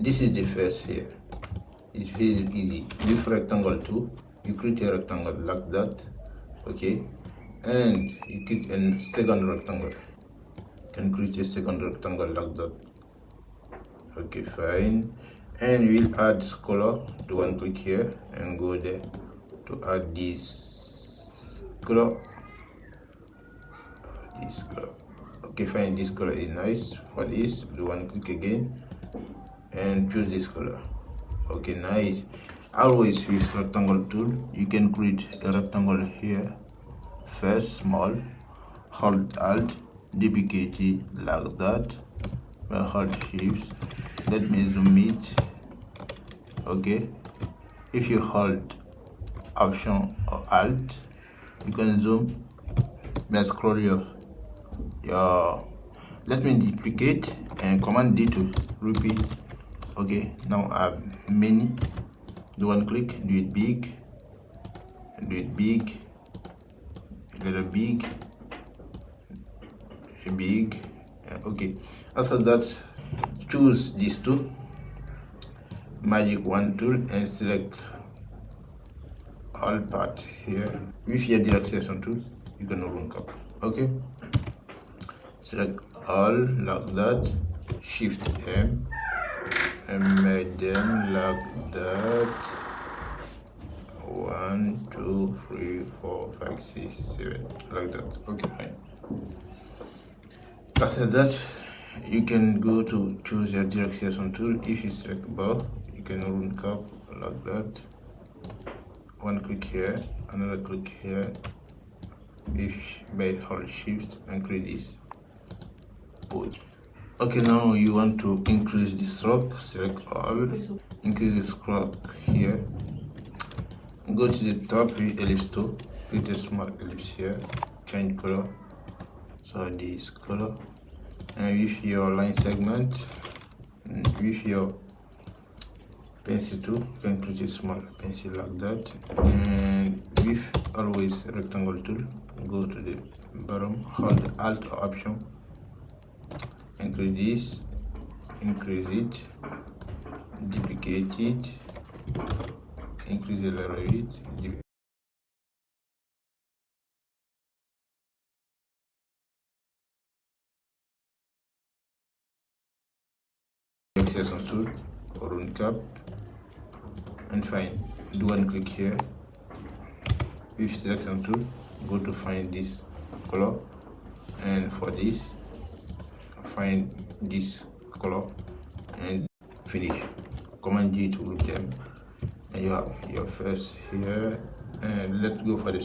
this is the first here. It's very easy. With rectangle tool, you create a rectangle like that, okay, and you create a second rectangle. You can create a second rectangle like that. Okay, fine. And we'll add color. Do one click here and go there to add this color. This color. Okay, fine. This color is nice. For this, do one click again and choose this color. Okay, nice. Always with rectangle tool, you can create a rectangle here. First, small, hold Alt, duplicate like that. Hold Shift. Let me zoom it. Okay, if you hold Option or Alt, you can zoom. Let's scroll your. Let me duplicate and Command D to repeat. Okay, now I have many. Do one click, do it big, a little big, big. Okay, after that, choose these two, magic wand tool, and select all part here. With your direct selection tool, you can link up. Okay, select all like that, Shift M, and make them like that. 1 2 3 4 5 6 7 like that. Okay, fine. After that, you can go to choose your direct selection tool. If you select both, you can run cap like that. One click here, another click here. If by hold Shift and create this. Okay, now you want to increase the stroke. Select all, increase the stroke here. Go to the top with ellipse tool, create a small ellipse here, change color, so this color, and with your line segment, and with your pencil tool, you can create a small pencil like that, and with always rectangle tool, go to the bottom, hold Alt or Option, and create this, increase it, duplicate it, increase the level of it, selection tool or run cap, and fine. Do one click here. With selection tool, go to find this color, and for this, find this color and finish. Command G to group them, and you have your first here, and let's go for the